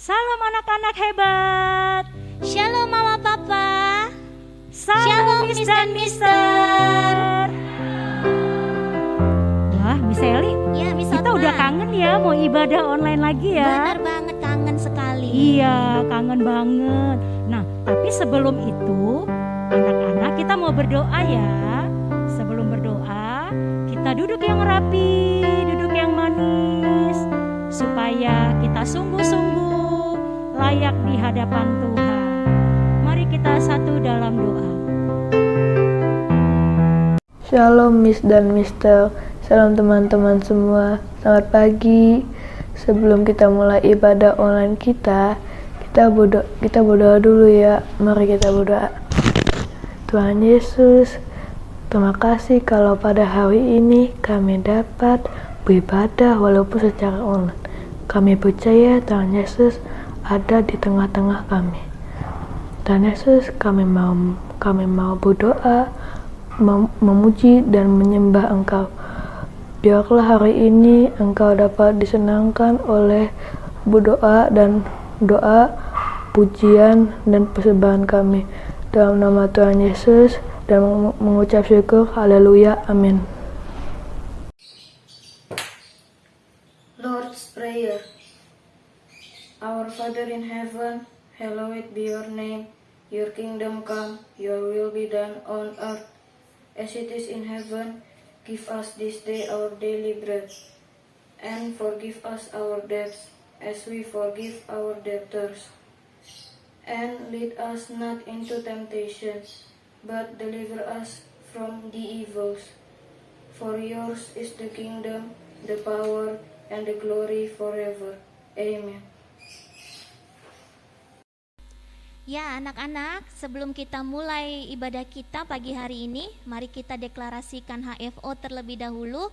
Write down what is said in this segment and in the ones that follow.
Salam anak-anak hebat. Shalom Mama Papa. Salam Miss dan Mister. Wah, Miss Eli, Ya, Miss kita Otma. udah kangen ya mau ibadah online lagi ya. Benar banget, kangen sekali. Iya, kangen banget. Nah, tapi sebelum itu, anak-anak kita mau berdoa ya. Sebelum berdoa, kita duduk yang rapi, duduk yang manis, supaya kita sungguh-sungguh layak di hadapan Tuhan. Mari kita satu dalam doa. Shalom Miss dan Mister. Salam teman-teman semua. Selamat pagi. Sebelum kita mulai ibadah online kita berdoa dulu ya. Mari kita berdoa. Tuhan Yesus, terima kasih kalau pada hari ini kami dapat beribadah walaupun secara online. Kami percaya Tuhan Yesus ada di tengah-tengah kami. Tuhan Yesus, kami mau berdoa, memuji dan menyembah Engkau. Biarlah hari ini Engkau dapat disenangkan oleh berdoa dan doa, pujian dan persembahan kami. Dalam nama Tuhan Yesus dan mengucap syukur, haleluya, amin. Lord's Prayer. Our Father in heaven, hallowed be your name. Your kingdom come, your will be done on earth as it is in heaven. Give us this day our daily bread, and forgive us our debts as we forgive our debtors. And lead us not into temptation, but deliver us from the evils. For yours is the kingdom, the power, and the glory forever. Amen. Ya, anak-anak, sebelum kita mulai ibadah kita pagi hari ini, mari kita deklarasikan HFO terlebih dahulu.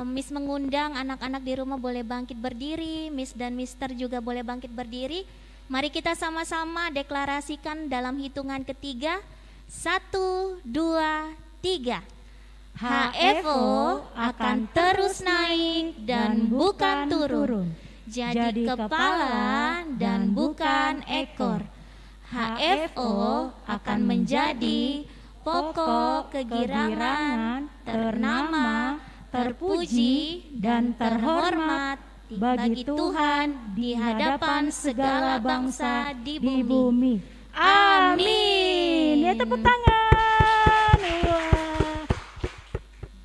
Miss mengundang anak-anak di rumah boleh bangkit berdiri, Miss dan Mister juga boleh bangkit berdiri. Mari kita sama-sama deklarasikan dalam hitungan ketiga. 1, 2, 3. HFO akan terus naik dan bukan turun. Jadi kepala dan bukan ekor. HFO akan menjadi pokok kegirangan, ternama, terpuji, dan terhormat bagi Tuhan di hadapan segala bangsa di bumi. Amin. Ya, tepuk tangan. Wah.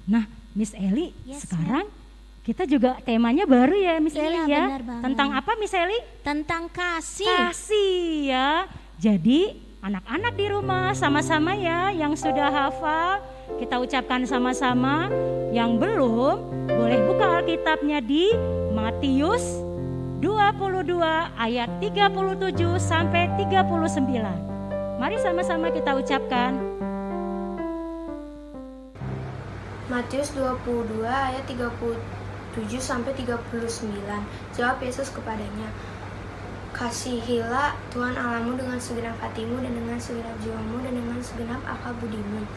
Nah, Miss Eli, Yes, sekarang kita juga temanya baru ya, Miss Iya, Eli ya. benar banget. Tentang apa, Miss Eli? Tentang kasih. Kasih ya. Jadi anak-anak di rumah sama-sama ya, yang sudah hafal kita ucapkan sama-sama. Yang belum boleh buka Alkitabnya di Matius 22 ayat 37 sampai 39. Mari sama-sama kita ucapkan. Matius 22 ayat 37 sampai 39. Jawab Yesus kepadanya, kasihilah Tuhan Allahmu dengan segenap hatimu dan dengan segenap jiwamu dan dengan segenap akal budimu.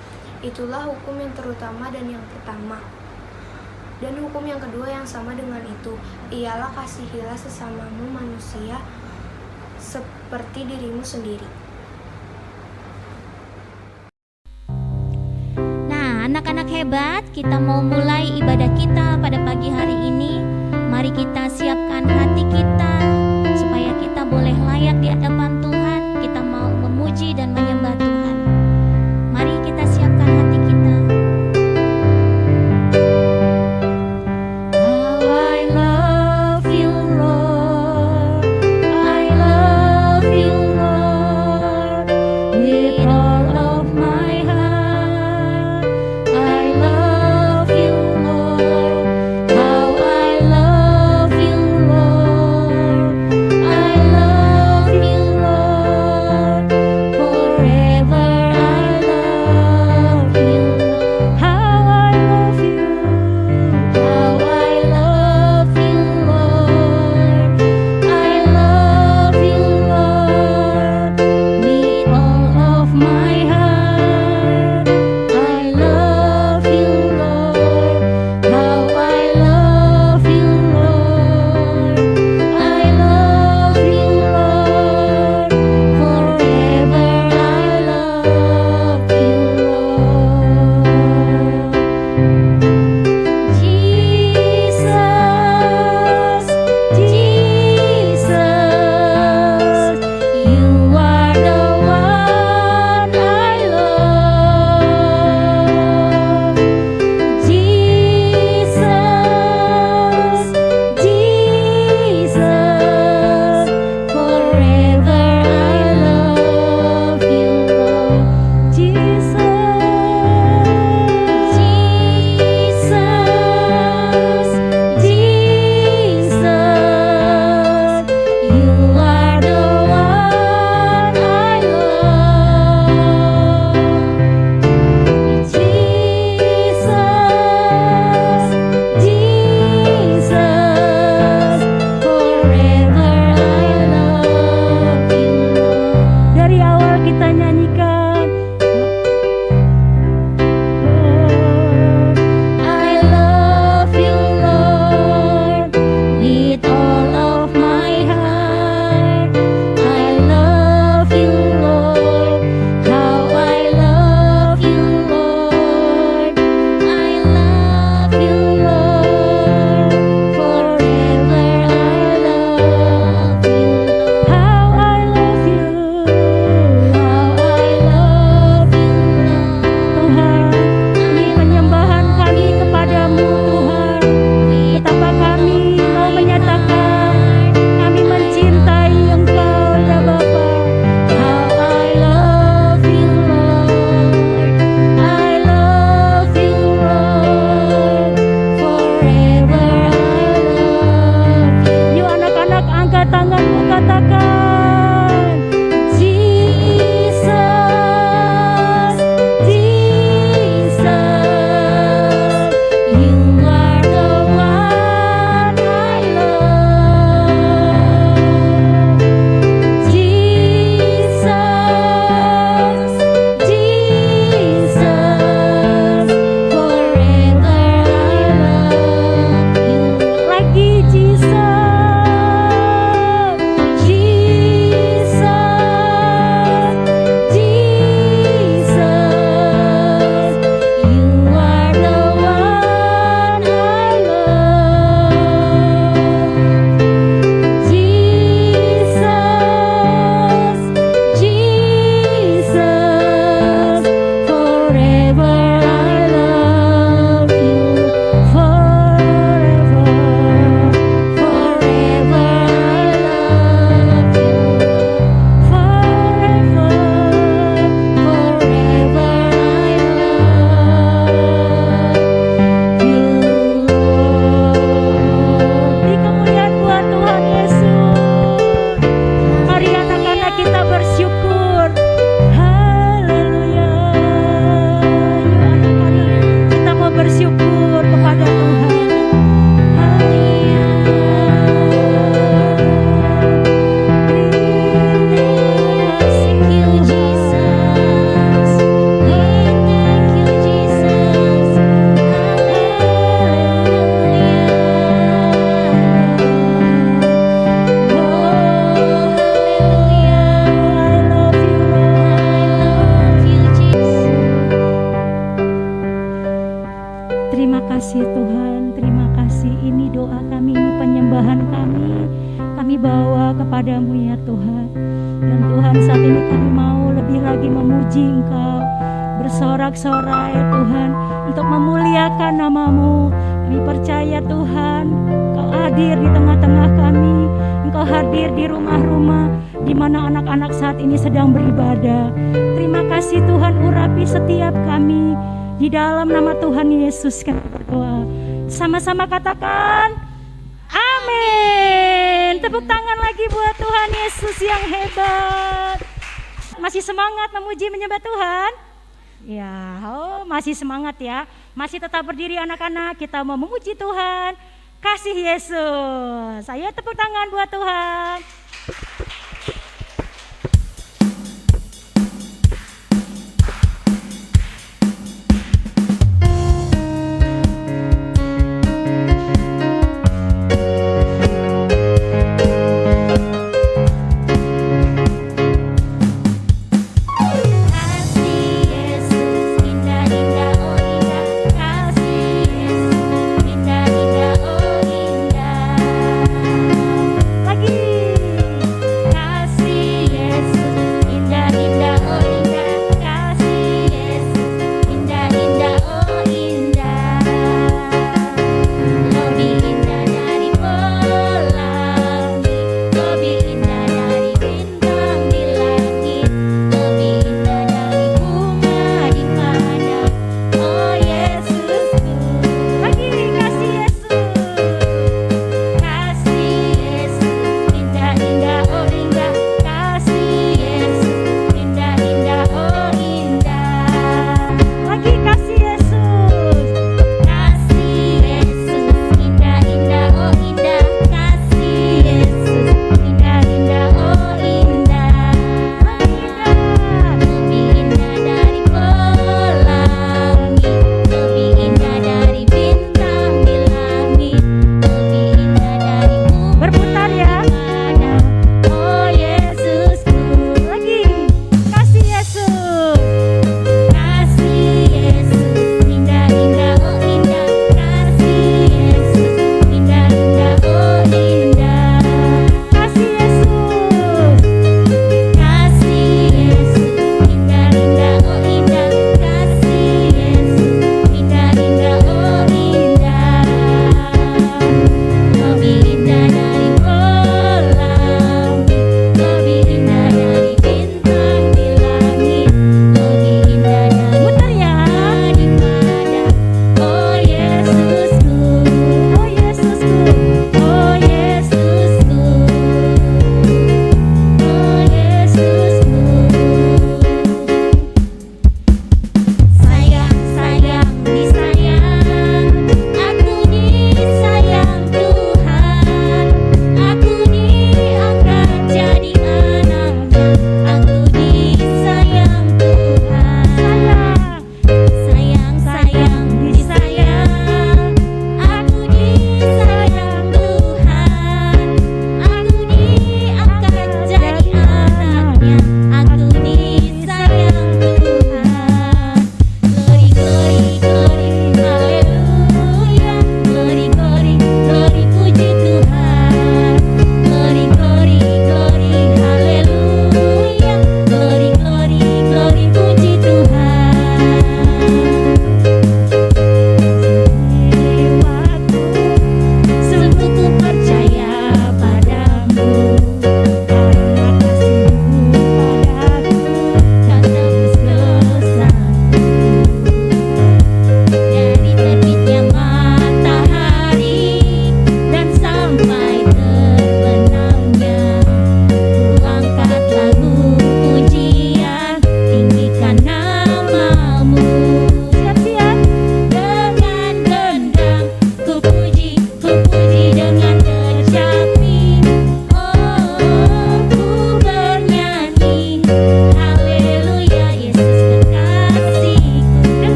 Itulah hukum yang terutama dan yang pertama. Dan hukum yang kedua yang sama dengan itu, ialah kasihilah sesamamu manusia seperti dirimu sendiri. Nah, anak-anak hebat, kita mau mulai ibadah kita pada pagi hari ini. Mari kita siapkan hati kita supaya kita boleh layak di hadapan Tuhan. Kita mau memuji dan menyembah Tuhan. Mari kita siapkan hati kita. Oh, I love you, Lord. I love you, Lord. With all of my heart. I love you, Lord. How I kami ini, penyembahan kami bawa kepadamu ya Tuhan. Dan Tuhan, saat ini kami mau lebih lagi memuji Engkau, bersorak-sorai Tuhan, untuk memuliakan namamu. Kami percaya Tuhan, Engkau hadir di tengah-tengah kami, Engkau hadir di rumah-rumah di mana anak-anak saat ini sedang beribadah. Terima kasih Tuhan, urapi setiap kami. Di dalam nama Tuhan Yesus kami berdoa. Sama-sama katakan amin. Tepuk tangan lagi buat Tuhan Yesus yang hebat. Masih semangat memuji menyembah Tuhan? Ya, masih semangat ya. Masih tetap berdiri anak-anak, kita mau memuji Tuhan. Kasih Yesus. Ayo tepuk tangan buat Tuhan.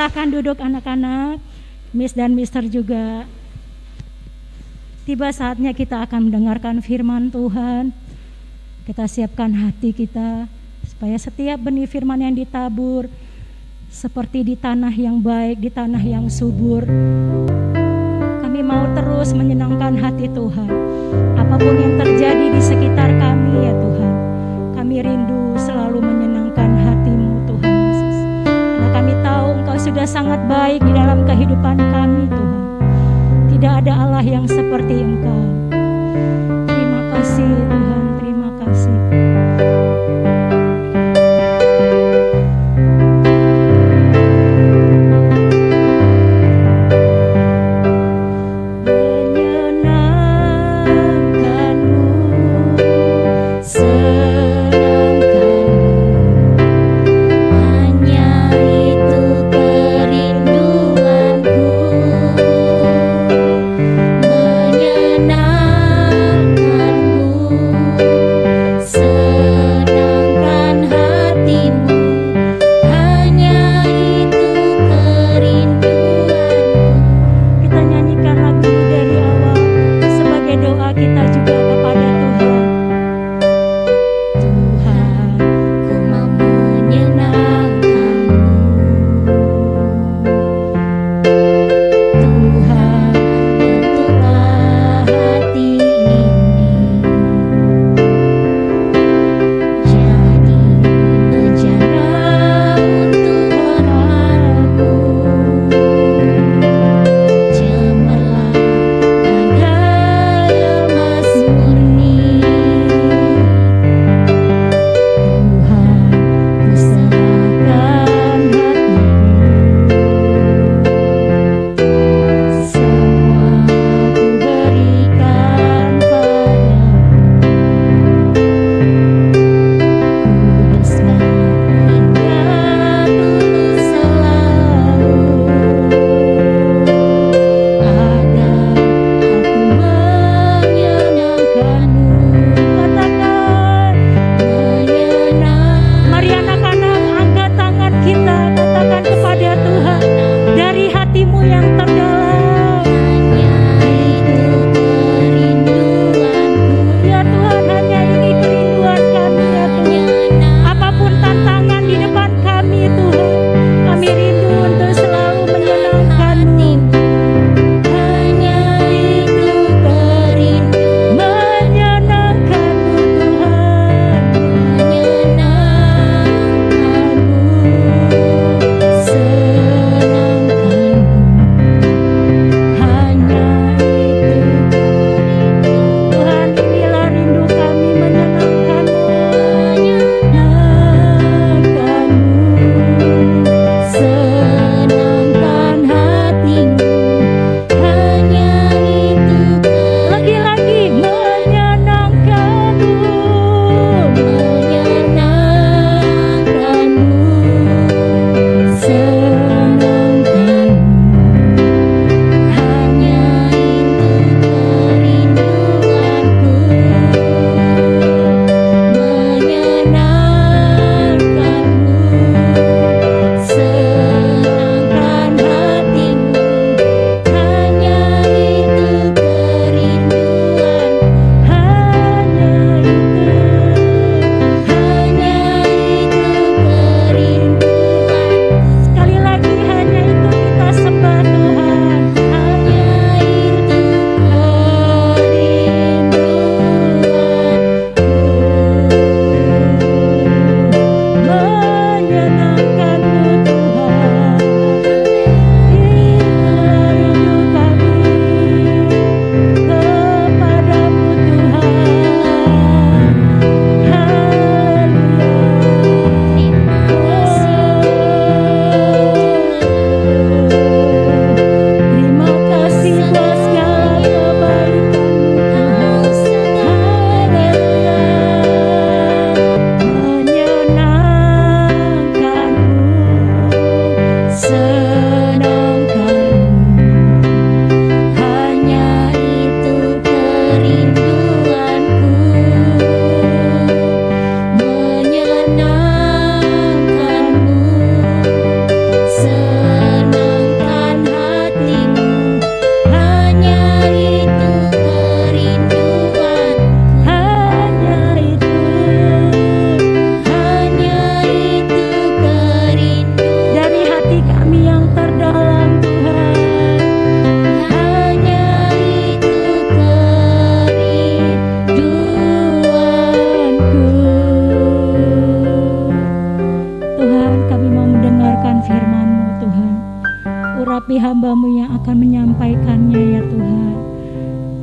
Silahkan duduk anak-anak, Miss dan Mister juga. Tiba saatnya kita akan mendengarkan firman Tuhan. Kita siapkan hati kita supaya setiap benih firman yang ditabur seperti di tanah yang baik, di tanah yang subur. Kami mau terus menyenangkan hati Tuhan. Apapun yang terjadi di sekitar kami ya Tuhan, kami rindu selalu menyenangkan hati-Mu Tuhan Yesus. Karena kami tahu Engkau sudah sangat baik di dalam kehidupan kami Tuhan. Tidak ada Allah yang seperti Engkau. Terima kasih Tuhan, terima kasih. Menyenangkan hamba-Mu yang akan menyampaikannya ya Tuhan.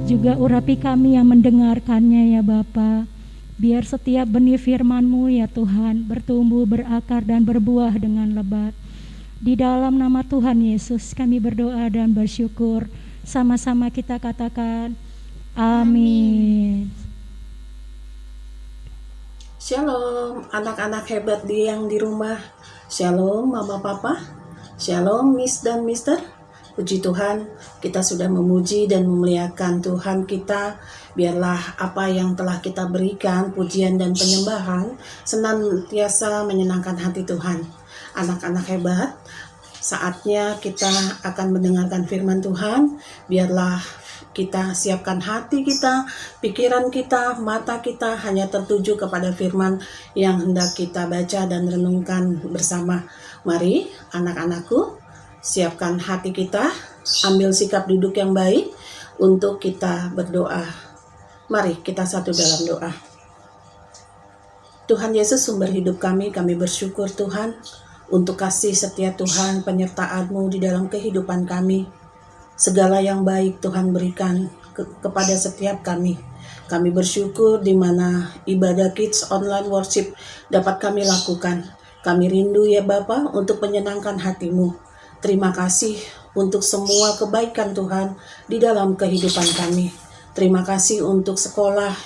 Juga urapi kami yang mendengarkannya ya Bapa. Biar setiap benih firman-Mu ya Tuhan bertumbuh, berakar dan berbuah dengan lebat. Di dalam nama Tuhan Yesus kami berdoa dan bersyukur. Sama-sama kita katakan amin. Shalom anak-anak hebat yang di rumah. Shalom mama papa. Shalom Miss dan Mister. Puji Tuhan, kita sudah memuji dan memuliakan Tuhan kita. Biarlah apa yang telah kita berikan, pujian dan penyembahan, senantiasa menyenangkan hati Tuhan. Anak-anak hebat, saatnya kita akan mendengarkan firman Tuhan. Biarlah kita siapkan hati kita, pikiran kita, mata kita hanya tertuju kepada firman yang hendak kita baca dan renungkan bersama. Mari anak-anakku, siapkan hati kita, ambil sikap duduk yang baik untuk kita berdoa. Mari kita satu dalam doa. Tuhan Yesus sumber hidup kami bersyukur Tuhan untuk kasih setia Tuhan, penyertaan-Mu di dalam kehidupan kami. Segala yang baik Tuhan berikan kepada setiap kami. Kami bersyukur di mana ibadah Kids Online Worship dapat kami lakukan. Kami rindu ya Bapa untuk menyenangkan hati-Mu. Terima kasih untuk semua kebaikan Tuhan di dalam kehidupan kami. Terima kasih untuk sekolah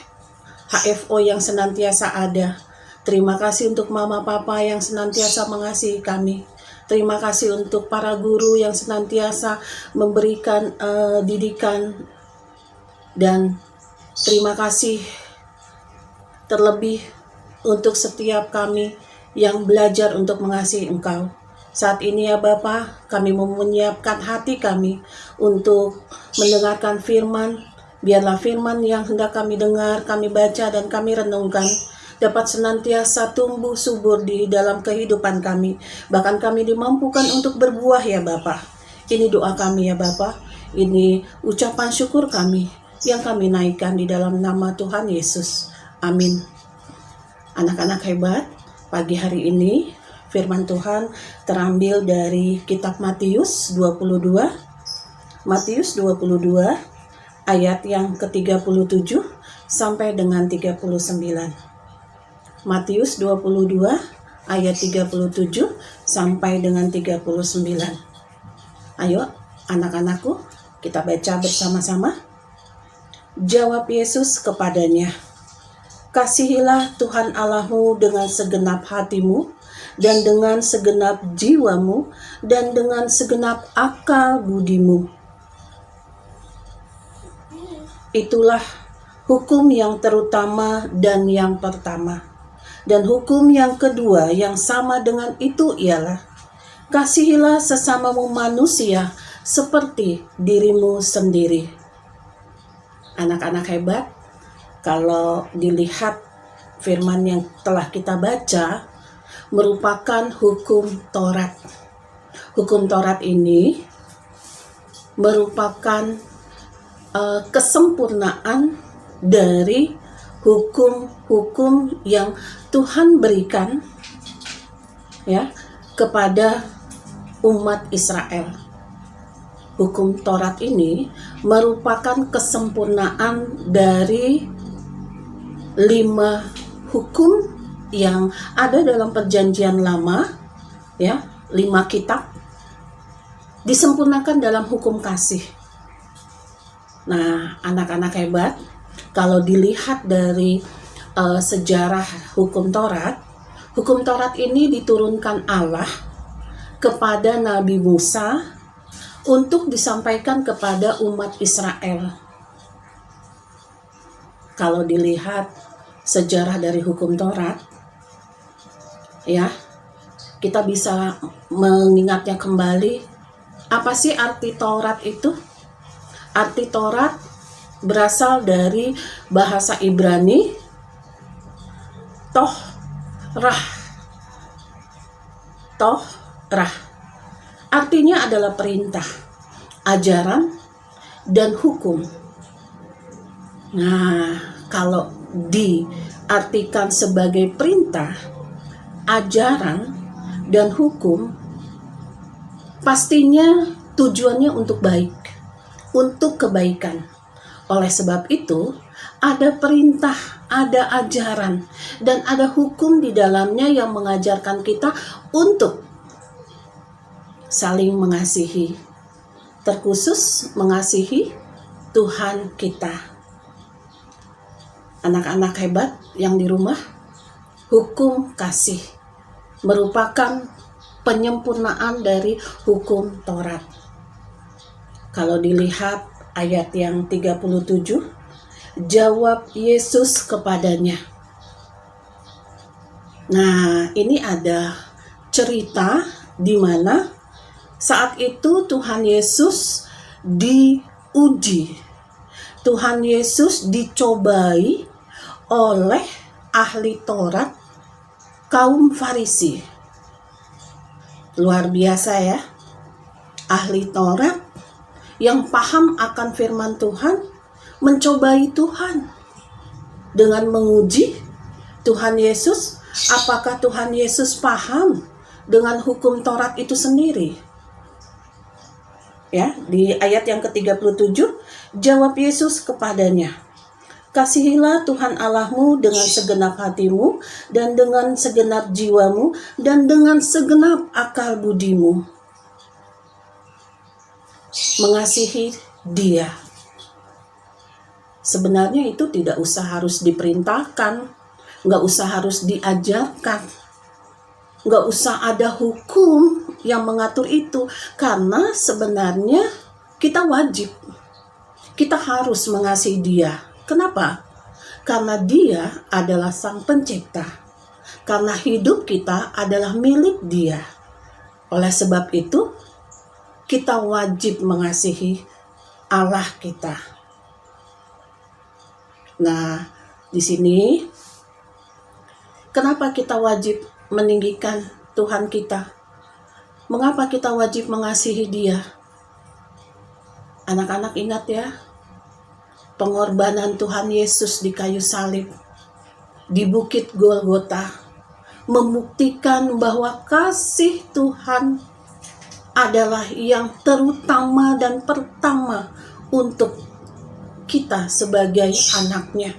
HFO yang senantiasa ada. Terima kasih untuk mama papa yang senantiasa mengasihi kami. Terima kasih untuk para guru yang senantiasa memberikan didikan. Dan terima kasih terlebih untuk setiap kami yang belajar untuk mengasihi Engkau. Saat ini ya Bapa, kami mau menyiapkan hati kami untuk mendengarkan firman. Biarlah firman yang hendak kami dengar, kami baca dan kami renungkan dapat senantiasa tumbuh subur di dalam kehidupan kami. Bahkan kami dimampukan untuk berbuah ya Bapa. Ini doa kami ya Bapa. Ini ucapan syukur kami yang kami naikkan di dalam nama Tuhan Yesus. Amin. Anak-anak hebat, pagi hari ini firman Tuhan terambil dari kitab Matius 22. Matius 22 ayat yang ke-37 sampai dengan 39. Matius 22 ayat 37 sampai dengan 39. Ayo anak-anakku, kita baca bersama-sama. Jawab Yesus kepadanya, "Kasihilah Tuhan Allahmu dengan segenap hatimu, dan dengan segenap jiwamu, dan dengan segenap akal budimu. Itulah hukum yang terutama dan yang pertama. Dan hukum yang kedua yang sama dengan itu ialah, kasihilah sesamamu manusia seperti dirimu sendiri." Anak-anak hebat, kalau dilihat firman yang telah kita baca, merupakan hukum Taurat. Hukum Taurat ini merupakan kesempurnaan dari hukum-hukum yang Tuhan berikan ya kepada umat Israel. Hukum Taurat ini merupakan kesempurnaan dari 5 hukum yang ada dalam perjanjian lama, ya, 5 kitab disempurnakan dalam hukum kasih. Nah, anak-anak hebat, kalau dilihat dari sejarah hukum Taurat ini diturunkan Allah kepada Nabi Musa untuk disampaikan kepada umat Israel. Kalau dilihat sejarah dari hukum Taurat, ya, kita bisa mengingatnya kembali. Apa sih arti Taurat itu? Arti Taurat berasal dari bahasa Ibrani Torah. Artinya adalah perintah, ajaran, dan hukum. Nah, kalau diartikan sebagai perintah, ajaran, dan hukum, pastinya tujuannya untuk baik, untuk kebaikan. Oleh sebab itu, ada perintah, ada ajaran, dan ada hukum di dalamnya yang mengajarkan kita untuk saling mengasihi, terkhusus mengasihi Tuhan kita. Anak-anak hebat yang di rumah, hukum kasih merupakan penyempurnaan dari hukum Taurat. Kalau dilihat ayat yang 37, jawab Yesus kepadanya. Nah, ini ada cerita di mana saat itu Tuhan Yesus diuji. Tuhan Yesus dicobai oleh ahli Taurat, kaum Farisi. Luar biasa ya. Ahli Taurat yang paham akan firman Tuhan mencobai Tuhan dengan menguji Tuhan Yesus. Apakah Tuhan Yesus paham dengan hukum Taurat itu sendiri? Ya, di ayat yang ke-37, jawab Yesus kepadanya, kasihilah Tuhan Allahmu dengan segenap hatimu, dan dengan segenap jiwamu, dan dengan segenap akal budimu. Mengasihi Dia. Sebenarnya itu tidak usah harus diperintahkan, nggak usah harus diajarkan, nggak usah ada hukum yang mengatur itu, karena sebenarnya kita wajib, kita harus mengasihi Dia. Kenapa? Karena Dia adalah Sang Pencipta, karena hidup kita adalah milik Dia. Oleh sebab itu, kita wajib mengasihi Allah kita. Nah, di sini kenapa kita wajib meninggikan Tuhan kita? Mengapa kita wajib mengasihi Dia? Anak-anak ingat ya, pengorbanan Tuhan Yesus di kayu salib, di Bukit Golgota, membuktikan bahwa kasih Tuhan adalah yang terutama dan pertama untuk kita sebagai anaknya.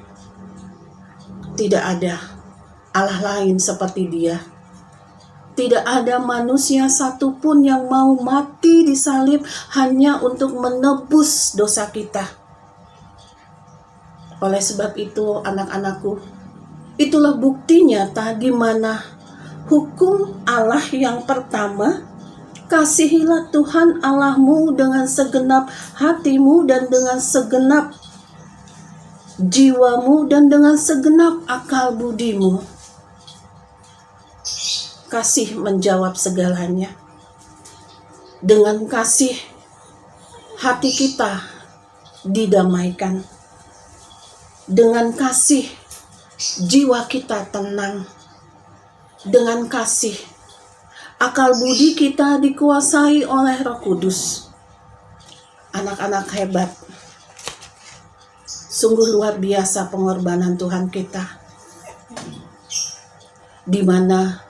Tidak ada Allah lain seperti Dia. Tidak ada manusia satupun yang mau mati di salib hanya untuk menebus dosa kita. Oleh sebab itu, anak-anakku, itulah bukti nyata di mana hukum Allah yang pertama, kasihilah Tuhan Allahmu dengan segenap hatimu dan dengan segenap jiwamu dan dengan segenap akal budimu. Kasih menjawab segalanya. Dengan kasih, hati kita didamaikan. Dengan kasih, jiwa kita tenang. Dengan kasih, akal budi kita dikuasai oleh Roh Kudus. Anak-anak hebat, sungguh luar biasa pengorbanan Tuhan kita, di mana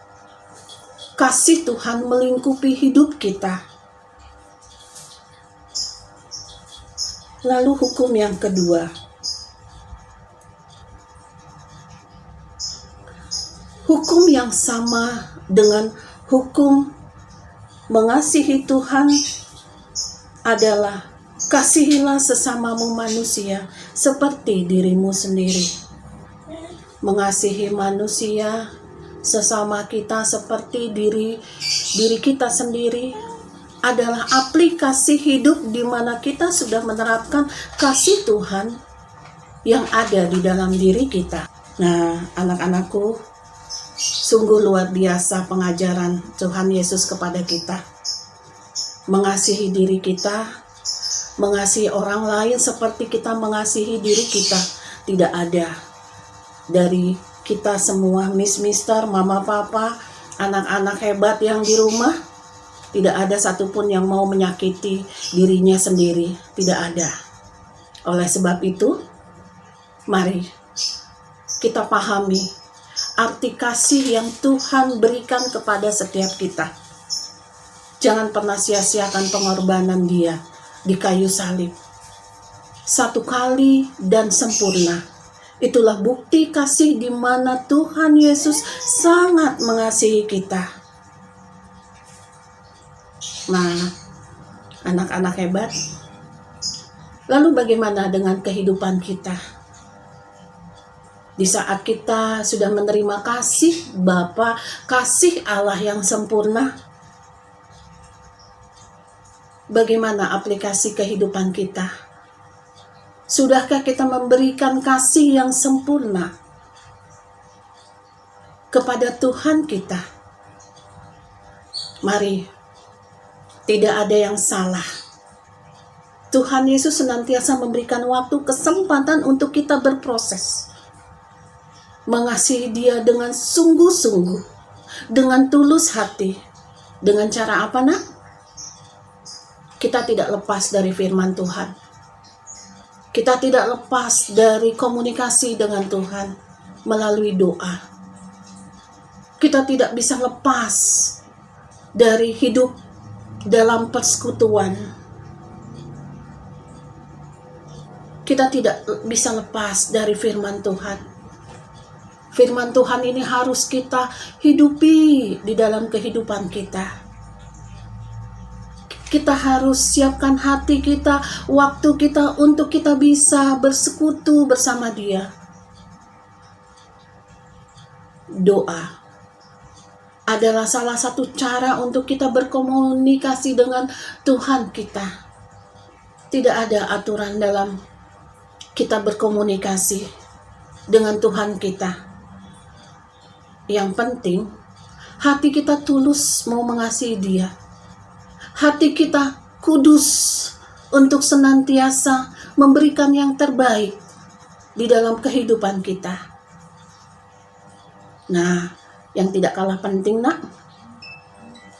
kasih Tuhan melingkupi hidup kita. Lalu hukum yang kedua, hukum yang sama dengan hukum mengasihi Tuhan adalah kasihilah sesamamu manusia seperti dirimu sendiri. Mengasihi manusia sesama kita seperti diri kita sendiri adalah aplikasi hidup di mana kita sudah menerapkan kasih Tuhan yang ada di dalam diri kita. Nah, anak-anakku, sungguh luar biasa pengajaran Tuhan Yesus kepada kita. Mengasihi diri kita, mengasihi orang lain seperti kita mengasihi diri kita. Tidak ada dari kita semua, mister, mama, papa, anak-anak hebat yang di rumah, tidak ada satupun yang mau menyakiti dirinya sendiri. Tidak ada. Oleh sebab itu, mari kita pahami arti kasih yang Tuhan berikan kepada setiap kita. Jangan pernah sia-siakan pengorbanan dia di kayu salib. Satu kali dan sempurna. Itulah bukti kasih di mana Tuhan Yesus sangat mengasihi kita. Nah, anak-anak hebat, lalu bagaimana dengan kehidupan kita? Di saat kita sudah menerima kasih Bapa, kasih Allah yang sempurna, bagaimana aplikasi kehidupan kita? Sudahkah kita memberikan kasih yang sempurna kepada Tuhan kita? Mari, tidak ada yang salah. Tuhan Yesus senantiasa memberikan waktu, kesempatan untuk kita berproses. Mengasihi Dia dengan sungguh-sungguh, dengan tulus hati. Dengan cara apa, nak? Kita tidak lepas dari firman Tuhan. Kita tidak lepas dari komunikasi dengan Tuhan melalui doa. Kita tidak bisa lepas dari hidup dalam persekutuan. Kita tidak bisa lepas dari firman Tuhan. Firman Tuhan ini harus kita hidupi di dalam kehidupan kita. Kita harus siapkan hati kita, waktu kita untuk kita bisa bersekutu bersama Dia. Doa adalah salah satu cara untuk kita berkomunikasi dengan Tuhan kita. Tidak ada aturan dalam kita berkomunikasi dengan Tuhan kita. Yang penting, hati kita tulus mau mengasihi Dia. Hati kita kudus untuk senantiasa memberikan yang terbaik di dalam kehidupan kita. Nah, yang tidak kalah penting, nak,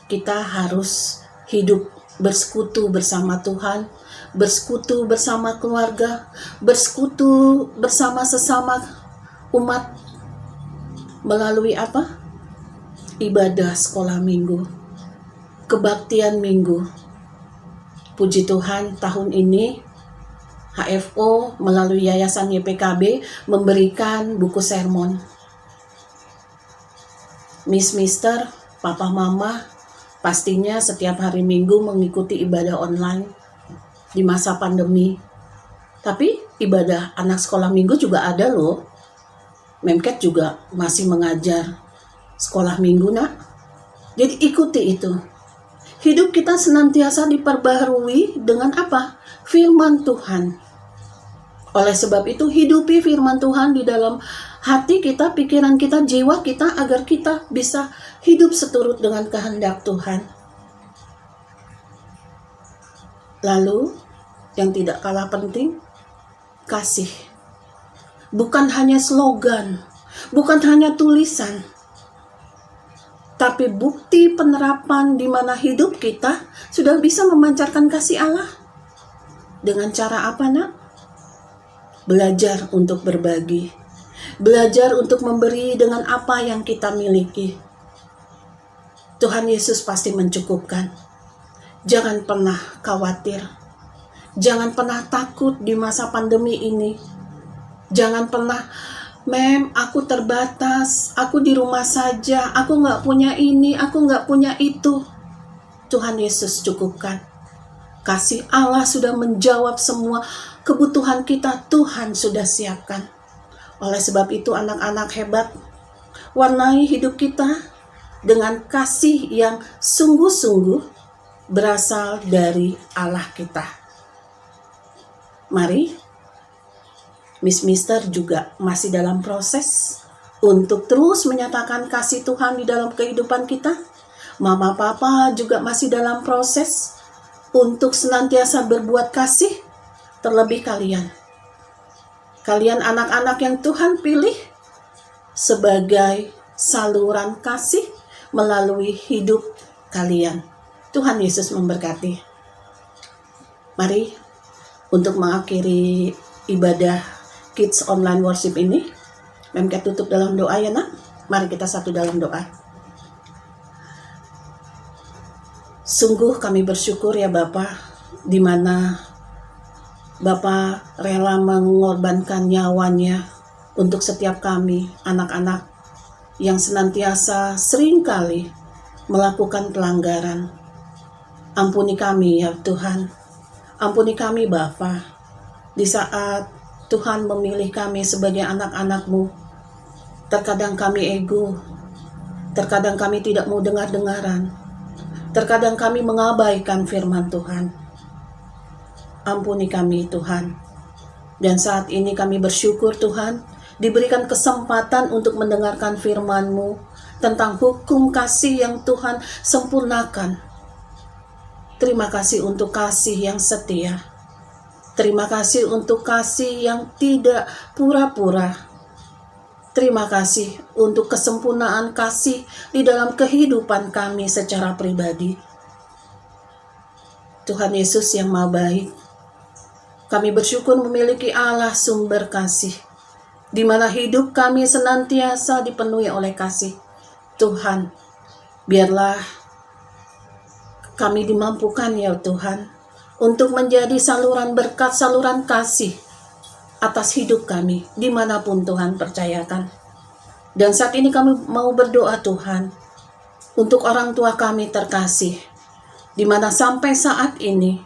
kita harus hidup bersekutu bersama Tuhan, bersekutu bersama keluarga, bersekutu bersama sesama umat melalui apa? Ibadah sekolah minggu, kebaktian minggu. Puji Tuhan, tahun ini HFO melalui Yayasan YPKB memberikan buku sermon. Miss, Mister, Papa, Mama pastinya setiap hari Minggu mengikuti ibadah online di masa pandemi. Tapi ibadah anak sekolah minggu juga ada loh. Memket juga masih mengajar sekolah minggu, nak. Jadi ikuti itu. Hidup kita senantiasa diperbaharui dengan apa? Firman Tuhan. Oleh sebab itu, hidupi firman Tuhan di dalam hati kita, pikiran kita, jiwa kita, agar kita bisa hidup seturut dengan kehendak Tuhan. Lalu, yang tidak kalah penting, kasih. Bukan hanya slogan, bukan hanya tulisan, tapi bukti penerapan di mana hidup kita sudah bisa memancarkan kasih Allah. Dengan cara apa, nak? Belajar untuk berbagi. Belajar untuk memberi dengan apa yang kita miliki. Tuhan Yesus pasti mencukupkan. Jangan pernah khawatir. Jangan pernah takut di masa pandemi ini. Jangan pernah, Mem, aku terbatas, aku di rumah saja, aku gak punya ini, aku gak punya itu. Tuhan Yesus cukupkan. Kasih Allah sudah menjawab semua kebutuhan kita, Tuhan sudah siapkan. Oleh sebab itu, anak-anak hebat, warnai hidup kita dengan kasih yang sungguh-sungguh berasal dari Allah kita. Mari, Miss Mister juga masih dalam proses untuk terus menyatakan kasih Tuhan di dalam kehidupan kita. Mama Papa juga masih dalam proses untuk senantiasa berbuat kasih, terlebih kalian. Kalian anak-anak yang Tuhan pilih sebagai saluran kasih melalui hidup kalian. Tuhan Yesus memberkati. Mari untuk mengakhiri ibadah Kids Online Worship ini, Memket tutup dalam doa ya, nak. Mari kita satu dalam doa. Sungguh kami bersyukur ya Bapa, di mana Bapa rela mengorbankan nyawanya untuk setiap kami, anak-anak yang senantiasa seringkali melakukan pelanggaran. Ampuni kami ya Tuhan, ampuni kami Bapa, di saat Tuhan memilih kami sebagai anak-anak-Mu. Terkadang kami ego, terkadang kami tidak mau dengar-dengaran, terkadang kami mengabaikan firman Tuhan. Ampuni kami Tuhan. Dan saat ini kami bersyukur Tuhan, diberikan kesempatan untuk mendengarkan firman-Mu tentang hukum kasih yang Tuhan sempurnakan. Terima kasih untuk kasih yang setia. Terima kasih untuk kasih yang tidak pura-pura. Terima kasih untuk kesempurnaan kasih di dalam kehidupan kami secara pribadi. Tuhan Yesus yang Maha Baik, kami bersyukur memiliki Allah sumber kasih, di mana hidup kami senantiasa dipenuhi oleh kasih. Tuhan, biarlah kami dimampukan ya Tuhan, untuk menjadi saluran berkat, saluran kasih atas hidup kami, dimanapun Tuhan percayakan. Dan saat ini kami mau berdoa Tuhan, untuk orang tua kami terkasih, di mana sampai saat ini,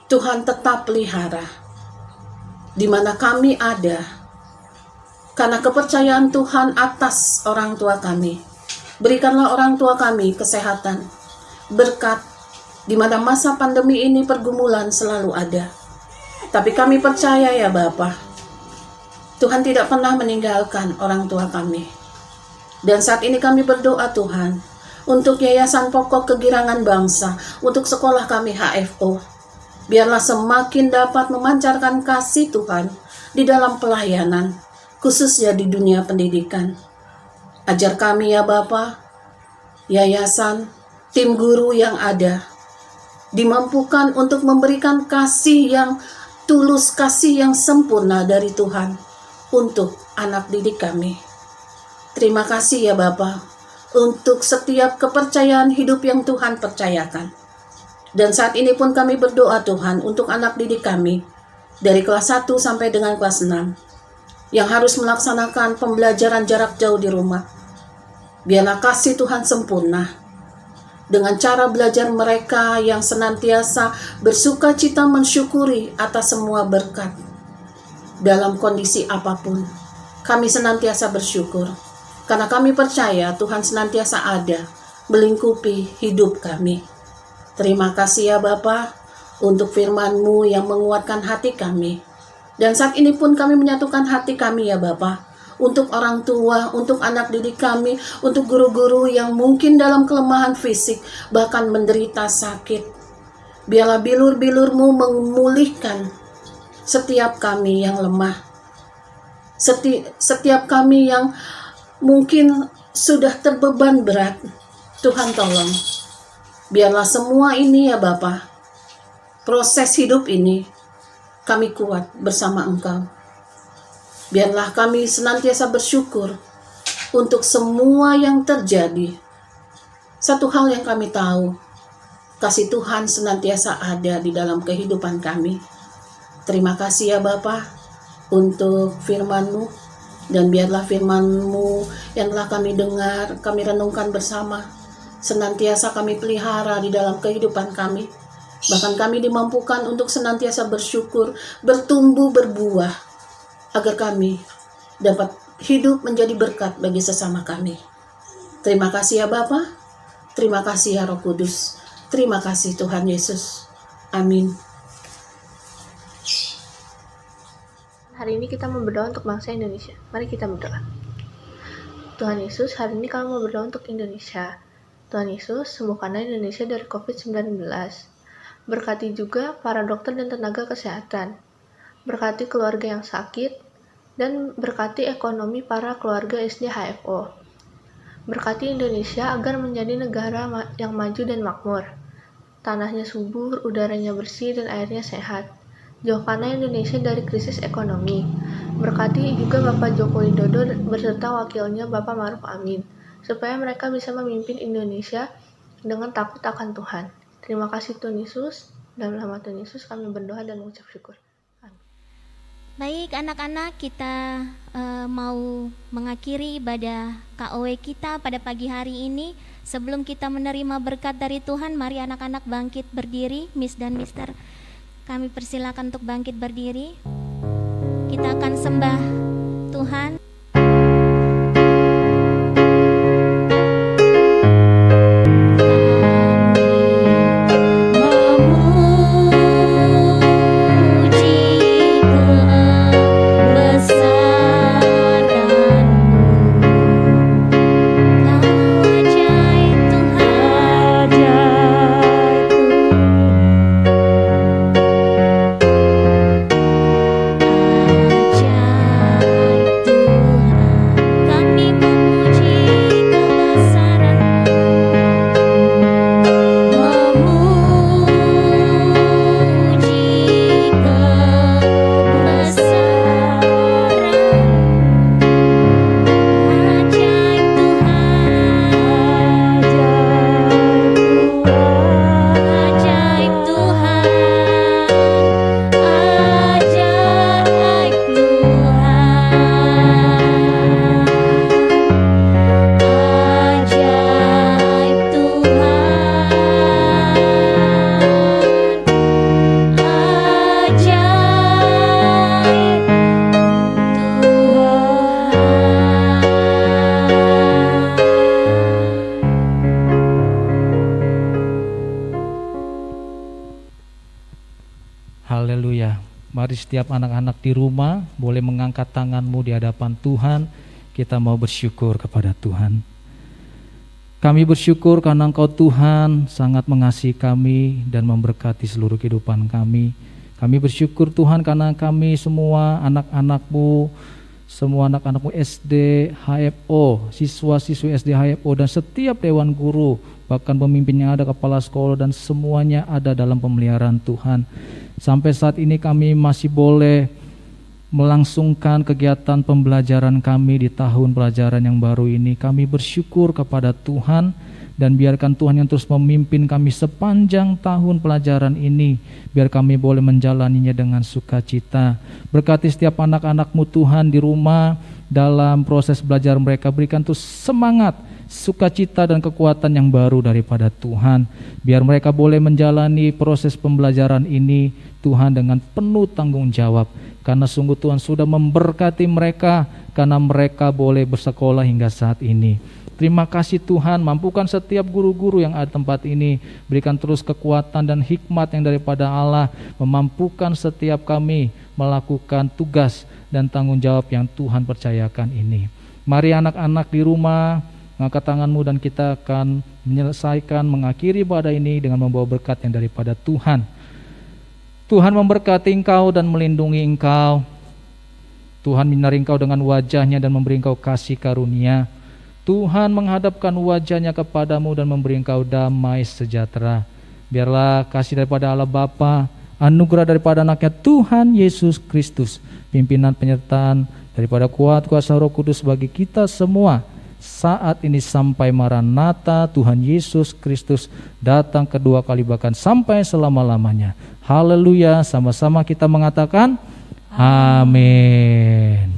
Tuhan tetap pelihara, di mana kami ada, karena kepercayaan Tuhan atas orang tua kami. Berikanlah orang tua kami kesehatan, berkat, di mana masa pandemi ini pergumulan selalu ada. Tapi kami percaya ya Bapa, Tuhan tidak pernah meninggalkan orang tua kami. Dan saat ini kami berdoa Tuhan, untuk Yayasan Pokok Kegirangan Bangsa, untuk sekolah kami HFO, biarlah semakin dapat memancarkan kasih Tuhan di dalam pelayanan, khususnya di dunia pendidikan. Ajar kami ya Bapa, yayasan, tim guru yang ada, dimampukan untuk memberikan kasih yang tulus, kasih yang sempurna dari Tuhan untuk anak didik kami. Terima kasih ya Bapa, untuk setiap kepercayaan hidup yang Tuhan percayakan. Dan saat ini pun kami berdoa Tuhan untuk anak didik kami, dari kelas 1 sampai dengan kelas 6, yang harus melaksanakan pembelajaran jarak jauh di rumah. Biarlah kasih Tuhan sempurna, dengan cara belajar mereka yang senantiasa bersuka cita mensyukuri atas semua berkat. Dalam kondisi apapun, kami senantiasa bersyukur, karena kami percaya Tuhan senantiasa ada, melingkupi hidup kami. Terima kasih ya Bapa, untuk firman-Mu yang menguatkan hati kami. Dan saat ini pun kami menyatukan hati kami ya Bapa, untuk orang tua, untuk anak didik kami, untuk guru-guru yang mungkin dalam kelemahan fisik, bahkan menderita sakit. Biarlah bilur-bilur-Mu memulihkan setiap kami yang lemah, setiap kami yang mungkin sudah terbeban berat. Tuhan tolong, biarlah semua ini ya Bapa, proses hidup ini, kami kuat bersama Engkau. Biarlah kami senantiasa bersyukur untuk semua yang terjadi. Satu hal yang kami tahu, kasih Tuhan senantiasa ada di dalam kehidupan kami. Terima kasih ya Bapa, untuk firman-Mu, dan biarlah firman-Mu yang telah kami dengar, kami renungkan bersama, senantiasa kami pelihara di dalam kehidupan kami. Bahkan kami dimampukan untuk senantiasa bersyukur, bertumbuh, berbuah, agar kami dapat hidup menjadi berkat bagi sesama kami. Terima kasih ya Bapa, terima kasih ya Roh Kudus, terima kasih Tuhan Yesus. Amin. Hari ini kita mau berdoa untuk bangsa Indonesia. Mari kita berdoa. Tuhan Yesus, hari ini kami mau berdoa untuk Indonesia. Tuhan Yesus, sembuhkanlah Indonesia dari COVID-19. Berkati juga para dokter dan tenaga kesehatan. Berkati keluarga yang sakit, dan berkati ekonomi para keluarga SD HFO. Berkati Indonesia agar menjadi negara yang maju dan makmur. Tanahnya subur, udaranya bersih, dan airnya sehat. Jauhkanlah Indonesia dari krisis ekonomi. Berkati juga Bapak Joko Widodo beserta wakilnya Bapak Maruf Amin, supaya mereka bisa memimpin Indonesia dengan takut akan Tuhan. Terima kasih Tuhan Yesus. Dalam nama Tuhan Yesus kami berdoa dan mengucap syukur. Baik anak-anak, kita mau mengakhiri ibadah KOW kita pada pagi hari ini. Sebelum kita menerima berkat dari Tuhan, mari anak-anak bangkit berdiri. Miss dan Mister, kami persilakan untuk bangkit berdiri. Kita akan sembah Tuhan. Haleluya. Mari setiap anak-anak di rumah boleh mengangkat tanganmu di hadapan Tuhan. Kita mau bersyukur kepada Tuhan. Kami bersyukur karena Engkau Tuhan sangat mengasihi kami dan memberkati seluruh kehidupan kami. Kami bersyukur Tuhan karena kami semua anak-anak-Mu, semua anak-anak-Mu SD, HFO, siswa-siswi SD HFO dan setiap dewan guru, bahkan pemimpinnya ada, kepala sekolah dan semuanya ada dalam pemeliharaan Tuhan. Sampai saat ini kami masih boleh melangsungkan kegiatan pembelajaran kami di tahun pelajaran yang baru ini. Kami bersyukur kepada Tuhan dan biarkan Tuhan yang terus memimpin kami sepanjang tahun pelajaran ini. Biar kami boleh menjalaninya dengan sukacita. Berkati setiap anak-anak-Mu Tuhan di rumah dalam proses belajar mereka. Berikan terus semangat, sukacita dan kekuatan yang baru daripada Tuhan. Biar mereka boleh menjalani proses pembelajaran ini Tuhan dengan penuh tanggung jawab. Karena sungguh Tuhan sudah memberkati mereka, karena mereka boleh bersekolah hingga saat ini. Terima kasih Tuhan, mampukan setiap guru-guru yang ada di tempat ini. Berikan terus kekuatan dan hikmat yang daripada Allah, memampukan setiap kami melakukan tugas dan tanggung jawab yang Tuhan percayakan ini. Mari anak-anak di rumah, angkat tanganmu dan kita akan menyelesaikan, mengakhiri ibadah ini dengan membawa berkat yang daripada Tuhan. Tuhan memberkati engkau dan melindungi engkau. Tuhan menyinari engkau dengan wajahnya dan memberi engkau kasih karunia. Tuhan menghadapkan wajahnya kepadamu dan memberi engkau damai sejahtera. Biarlah kasih daripada Allah Bapa, anugerah daripada anaknya Tuhan Yesus Kristus, pimpinan penyertaan daripada kuat kuasa Roh Kudus bagi kita semua saat ini sampai Maranatha Tuhan Yesus Kristus datang kedua kali bahkan sampai selama-lamanya. Haleluya, sama-sama kita mengatakan amin.